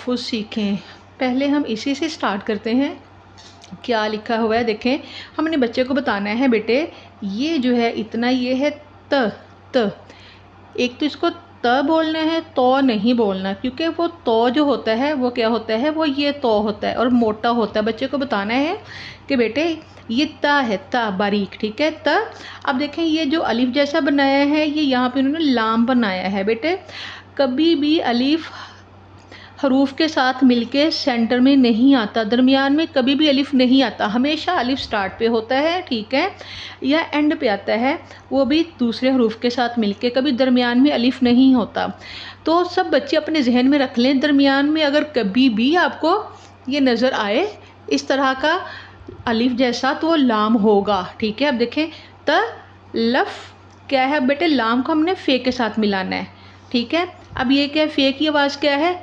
तलफ़ुज़ सीखें। पहले हम इसी से स्टार्ट करते हैं। क्या लिखा हुआ है देखें। हमने बच्चे को बताना है बेटे ये जो है इतना ये है त। एक तो इसको त बोलना है, तो नहीं बोलना, क्योंकि वो तो जो होता है वो क्या होता है, वो ये तो होता है और मोटा होता है। बच्चे को बताना है कि बेटे ये ता है, ता बारीक, ठीक है त। अब देखें ये जो अलिफ जैसा बनाया है ये यहाँ पे उन्होंने लाम बनाया है। बेटे कभी भी अलिफ हरूफ के साथ मिलके सेंटर में नहीं आता, दरमियान में कभी भी अलिफ नहीं आता, हमेशा अलिफ स्टार्ट पे होता है, ठीक है, या एंड पे आता है, वो भी दूसरे हरूफ के साथ मिलके, कभी दरमियान में अलिफ नहीं होता। तो सब बच्चे अपने जहन में रख लें, दरमियान में अगर कभी भी आपको ये नज़र आए इस तरह का अलिफ जैसा तो वो लाम होगा, ठीक है। अब देखें त लफ क्या है बेटे, लाम को हमने फे के साथ मिलाना है, ठीक है। अब ये क्या है, फे की आवाज़ क्या है,